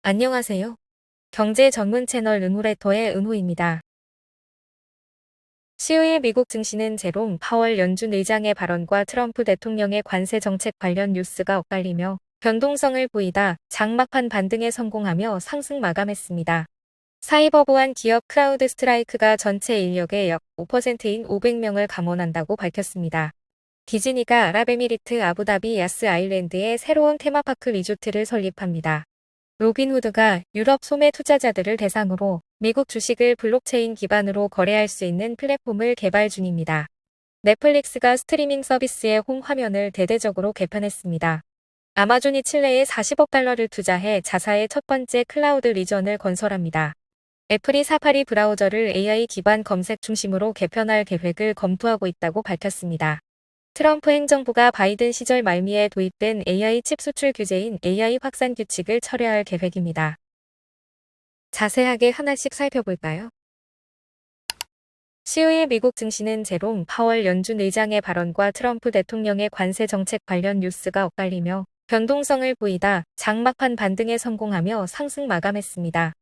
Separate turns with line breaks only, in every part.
안녕하세요. 경제 전문 채널 은호레터의 은호입니다. 시의회 미국 증시는 제롬 파월 연준 의장의 발언과 트럼프 대통령의 관세 정책 관련 뉴스가 엇갈리며 변동성을 보이다 장막판 반등에 성공하며 상승 마감했습니다. 사이버 보안 기업 크라우드 스트라이크가 전체 인력의 약 5%인 500명을 감원한다고 밝혔습니다. 디즈니가 아랍에미리트 아부다비 야스 아일랜드에 새로운 테마파크 리조트를 설립합니다. 로빈후드가 유럽 소매 투자자들을 대상으로 미국 주식을 블록체인 기반으로 거래할 수 있는 플랫폼을 개발 중입니다. 넷플릭스가 스트리밍 서비스의 홈 화면을 대대적으로 개편했습니다. 아마존이 칠레에 40억 달러를 투자해 자사의 첫 번째 클라우드 리전을 건설합니다. 애플이 사파리 브라우저를 AI 기반 검색 중심으로 개편할 계획을 검토하고 있다고 밝혔습니다. 트럼프 행정부가 바이든 시절 말미에 도입된 AI 칩 수출 규제인 AI 확산 규칙을 철회할 계획입니다. 자세하게 하나씩 살펴볼까요? 시의회 미국 증시는 제롬 파월 연준 의장의 발언과 트럼프 대통령의 관세 정책 관련 뉴스가 엇갈리며 변동성을 보이다 장막판 반등에 성공하며 상승 마감했습니다.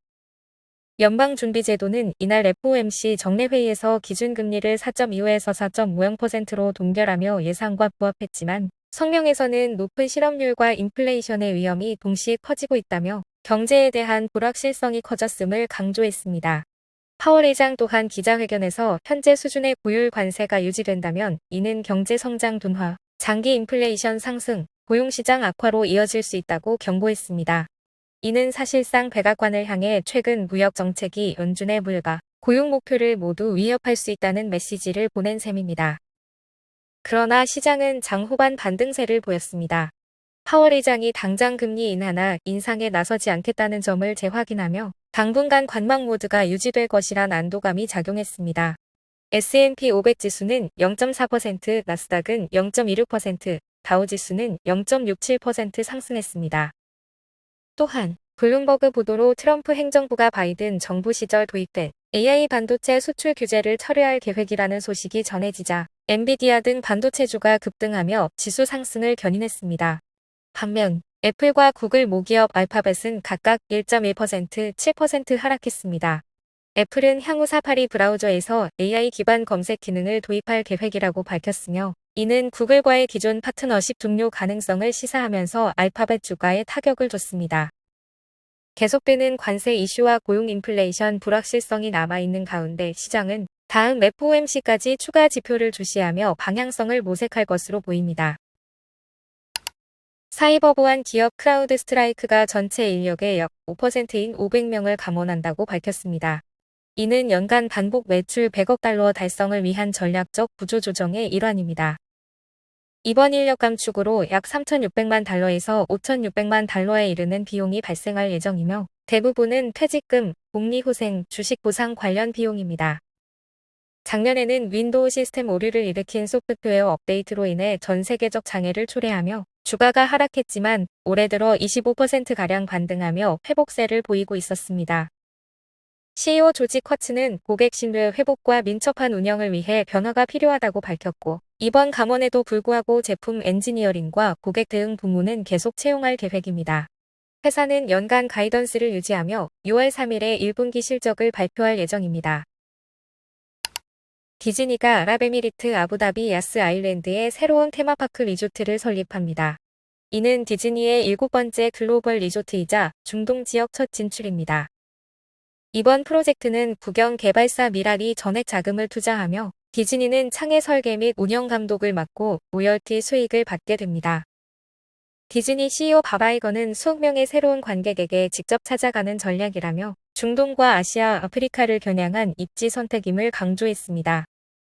연방준비제도는 이날 FOMC 정례회의에서 기준금리를 4.25에서 4.50%로 동결하며 예상과 부합했지만 성명에서는 높은 실업률과 인플레이션의 위험이 동시에 커지고 있다며 경제에 대한 불확실성이 커졌음을 강조했습니다. 파월 의장 또한 기자회견에서 현재 수준의 고율 관세가 유지된다면 이는 경제 성장 둔화, 장기 인플레이션 상승, 고용시장 악화로 이어질 수 있다고 경고했습니다. 이는 사실상 백악관을 향해 최근 무역 정책이 연준의 물가, 고용 목표를 모두 위협할 수 있다는 메시지를 보낸 셈입니다. 그러나 시장은 장 후반 반등세를 보였습니다. 파월 의장이 당장 금리 인하나 인상에 나서지 않겠다는 점을 재확인하며 당분간 관망 모드가 유지될 것이란 안도감이 작용했습니다. S&P 500 지수는 0.4%, 나스닥은 0.26%, 다우지수는 0.67% 상승했습니다. 또한 블룸버그 보도로 트럼프 행정부가 바이든 정부 시절 도입된 AI 반도체 수출 규제를 철회할 계획이라는 소식이 전해지자 엔비디아 등 반도체주가 급등하며 지수 상승을 견인했습니다. 반면 애플과 구글 모기업 알파벳은 각각 1.1%, 7% 하락했습니다. 애플은 향후 사파리 브라우저에서 AI 기반 검색 기능을 도입할 계획이라고 밝혔으며 이는 구글과의 기존 파트너십 종료 가능성을 시사하면서 알파벳 주가에 타격을 줬습니다. 계속되는 관세 이슈와 고용 인플레이션 불확실성이 남아있는 가운데 시장은 다음 FOMC까지 추가 지표를 주시하며 방향성을 모색할 것으로 보입니다. 사이버 보안 기업 크라우드 스트라이크가 전체 인력의 약 5%인 500명을 감원한다고 밝혔습니다. 이는 연간 반복 매출 100억 달러 달성을 위한 전략적 구조조정의 일환입니다. 이번 인력 감축으로 약 3,600만 달러에서 5,600만 달러에 이르는 비용이 발생할 예정이며 대부분은 퇴직금, 복리후생, 주식보상 관련 비용입니다. 작년에는 윈도우 시스템 오류를 일으킨 소프트웨어 업데이트로 인해 전 세계적 장애를 초래하며 주가가 하락했지만 올해 들어 25%가량 반등하며 회복세를 보이고 있었습니다. CEO 조지 쿼츠는 고객 신뢰 회복과 민첩한 운영을 위해 변화가 필요하다고 밝혔고 이번 감원에도 불구하고 제품 엔지니어링과 고객 대응 부문은 계속 채용할 계획입니다. 회사는 연간 가이던스를 유지하며 6월 3일에 1분기 실적을 발표할 예정입니다. 디즈니가 아랍에미리트 아부다비 야스 아일랜드에 새로운 테마파크 리조트를 설립합니다. 이는 디즈니의 7번째 글로벌 리조트이자 중동 지역 첫 진출입니다. 이번 프로젝트는 국영 개발사 미랄이 전액 자금을 투자하며 디즈니는 창의 설계 및 운영 감독을 맡고 로열티 수익을 받게 됩니다. 디즈니 CEO 밥 아이거는 수억 명의 새로운 관객에게 직접 찾아가는 전략이라며 중동과 아시아, 아프리카를 겨냥한 입지 선택임을 강조했습니다.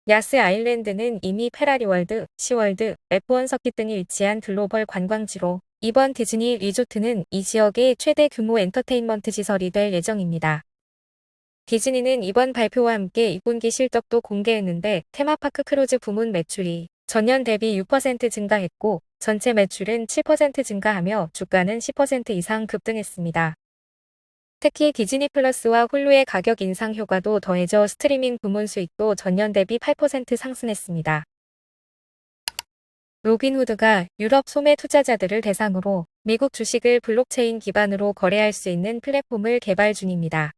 야스 아일랜드는 이미 페라리 월드, 시월드, F1 서킷 등이 위치한 글로벌 관광지로 이번 디즈니 리조트는 이 지역의 최대 규모 엔터테인먼트 시설이 될 예정입니다. 디즈니는 이번 발표와 함께 2분기 실적도 공개했는데 테마파크 크루즈 부문 매출이 전년 대비 6% 증가했고 전체 매출은 7% 증가하며 주가는 10% 이상 급등했습니다. 특히 디즈니 플러스와 훌루의 가격 인상 효과도 더해져 스트리밍 부문 수익도 전년 대비 8% 상승했습니다. 로빈후드가 유럽 소매 투자자들을 대상으로 미국 주식을 블록체인 기반으로 거래할 수 있는 플랫폼을 개발 중입니다.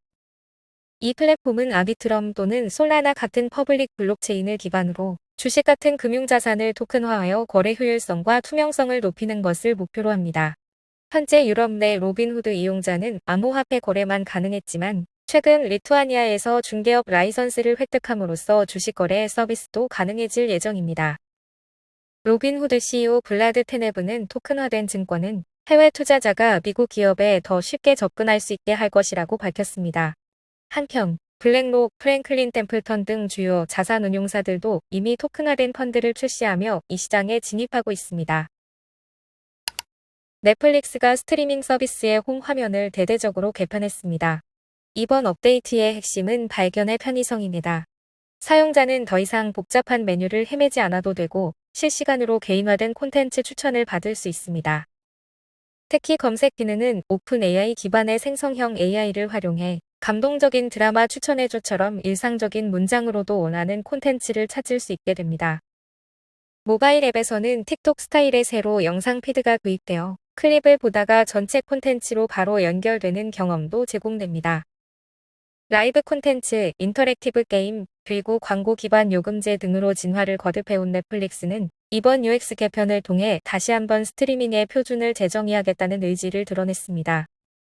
이 플랫폼은 아비트럼 또는 솔라나 같은 퍼블릭 블록체인을 기반으로 주식 같은 금융자산을 토큰화하여 거래 효율성과 투명성을 높이는 것을 목표로 합니다. 현재 유럽 내 로빈후드 이용자는 암호화폐 거래만 가능했지만 최근 리투아니아에서 중개업 라이선스를 획득함으로써 주식 거래 서비스도 가능해질 예정입니다. 로빈후드 CEO 블라드 테네브는 토큰화된 증권은 해외 투자자가 미국 기업에 더 쉽게 접근할 수 있게 할 것이라고 밝혔습니다. 한편 블랙록, 프랭클린 템플턴 등 주요 자산운용사들도 이미 토큰화된 펀드를 출시하며 이 시장에 진입하고 있습니다. 넷플릭스가 스트리밍 서비스의 홈 화면을 대대적으로 개편했습니다. 이번 업데이트의 핵심은 발견의 편의성입니다. 사용자는 더 이상 복잡한 메뉴를 헤매지 않아도 되고 실시간으로 개인화된 콘텐츠 추천을 받을 수 있습니다. 특히 검색 기능은 오픈 AI 기반의 생성형 AI를 활용해 감동적인 드라마 추천해줘처럼 일상적인 문장으로도 원하는 콘텐츠를 찾을 수 있게 됩니다. 모바일 앱에서는 틱톡 스타일의 새로 영상 피드가 도입되어 클립을 보다가 전체 콘텐츠로 바로 연결되는 경험도 제공됩니다. 라이브 콘텐츠, 인터랙티브 게임, 그리고 광고 기반 요금제 등으로 진화를 거듭해온 넷플릭스는 이번 UX 개편을 통해 다시 한번 스트리밍의 표준을 재정의하겠다는 의지를 드러냈습니다.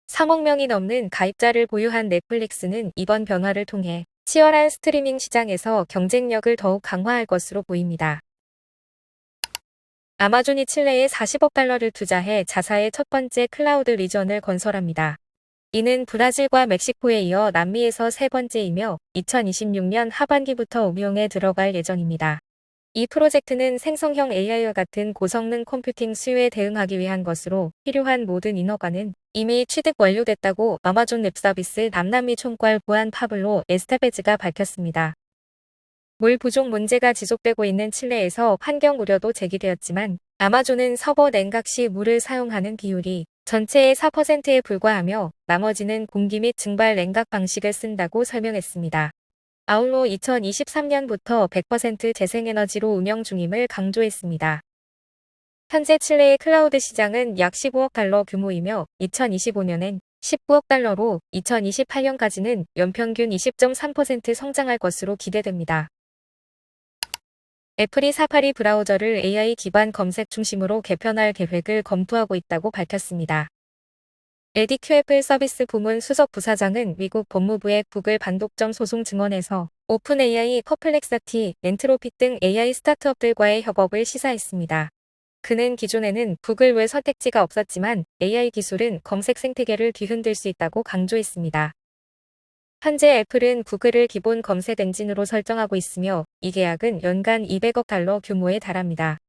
3억 명이 넘는 가입자를 보유한 넷플릭스는 이번 변화를 통해 치열한 스트리밍 시장에서 경쟁력을 더욱 강화할 것으로 보입니다. 아마존이 칠레에 40억 달러를 투자해 자사의 첫 번째 클라우드 리전을 건설합니다. 이는 브라질과 멕시코에 이어 남미에서 세 번째이며 2026년 하반기부터 운용에 들어갈 예정입니다. 이 프로젝트는 생성형 AI와 같은 고성능 컴퓨팅 수요에 대응하기 위한 것으로 필요한 모든 인허가는 이미 취득 완료됐다고 아마존 웹 서비스 남남미 총괄 보안 파블로 에스테베즈가 밝혔습니다. 물 부족 문제가 지속되고 있는 칠레에서 환경 우려도 제기되었지만 아마존은 서버 냉각 시 물을 사용하는 비율이 전체의 4%에 불과하며 나머지는 공기 및 증발 냉각 방식을 쓴다고 설명했습니다. 아울러 2023년부터 100% 재생에너지로 운영 중임을 강조했습니다. 현재 칠레의 클라우드 시장은 약 15억 달러 규모이며 2025년엔 19억 달러로 2028년까지는 연평균 20.3% 성장할 것으로 기대됩니다. 애플이 사파리 브라우저를 AI 기반 검색 중심으로 개편할 계획을 검토하고 있다고 밝혔습니다. LDQF 서비스 부문 수석 부사장은 미국 법무부의 구글 반독점 소송 증언에서 오픈AI, 퍼플렉서티, 엔트로피 등 AI 스타트업들과의 협업을 시사했습니다. 그는 기존에는 구글 외 선택지가 없었지만 AI 기술은 검색 생태계를 뒤흔들 수 있다고 강조했습니다. 현재 애플은 구글을 기본 검색 엔진으로 설정하고 있으며 이 계약은 연간 200억 달러 규모에 달합니다.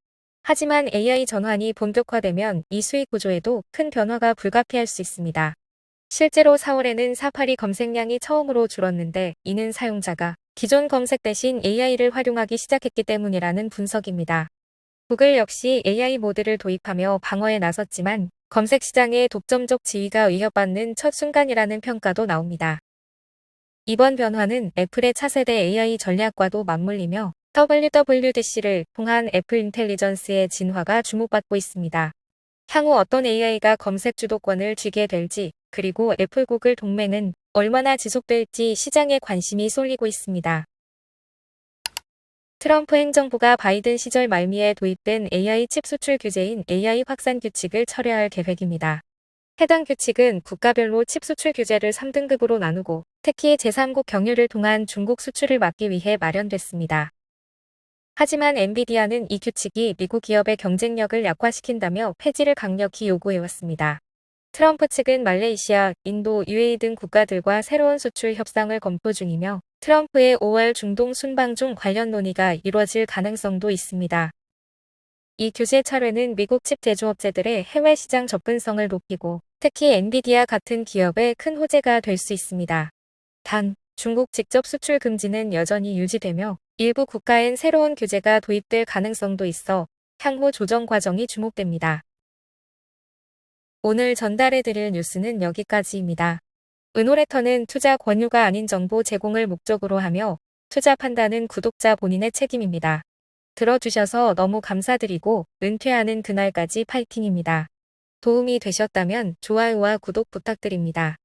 하지만 AI 전환이 본격화되면 이 수익 구조에도 큰 변화가 불가피할 수 있습니다. 실제로 4월에는 사파리 검색량이 처음으로 줄었는데 이는 사용자가 기존 검색 대신 AI를 활용하기 시작했기 때문이라는 분석입니다. 구글 역시 AI 모드를 도입하며 방어에 나섰지만 검색 시장의 독점적 지위가 위협받는 첫 순간이라는 평가도 나옵니다. 이번 변화는 애플의 차세대 AI 전략과도 맞물리며 WWDC를 통한 애플 인텔리전스의 진화가 주목받고 있습니다. 향후 어떤 AI가 검색 주도권을 쥐게 될지, 그리고 애플 구글 동맹은 얼마나 지속될지 시장에 관심이 쏠리고 있습니다. 트럼프 행정부가 바이든 시절 말미에 도입된 AI 칩 수출 규제인 AI 확산 규칙을 철회할 계획입니다. 해당 규칙은 국가별로 칩 수출 규제를 3등급으로 나누고 특히 제3국 경유를 통한 중국 수출을 막기 위해 마련됐습니다. 하지만 엔비디아는 이 규칙이 미국 기업의 경쟁력을 약화시킨다며 폐지를 강력히 요구해왔습니다. 트럼프 측은 말레이시아, 인도, UAE 등 국가들과 새로운 수출 협상을 검토 중이며 트럼프의 5월 중동 순방 중 관련 논의가 이루어질 가능성도 있습니다. 이 규제 철회는 미국 칩 제조업체들의 해외 시장 접근성을 높이고 특히 엔비디아 같은 기업에 큰 호재가 될 수 있습니다. 단, 중국 직접 수출 금지는 여전히 유지되며 일부 국가엔 새로운 규제가 도입될 가능성도 있어 향후 조정 과정이 주목됩니다. 오늘 전달해드릴 뉴스는 여기까지입니다. 은호레터는 투자 권유가 아닌 정보 제공을 목적으로 하며 투자 판단은 구독자 본인의 책임입니다. 들어주셔서 너무 감사드리고 은퇴하는 그날까지 파이팅입니다. 도움이 되셨다면 좋아요와 구독 부탁드립니다.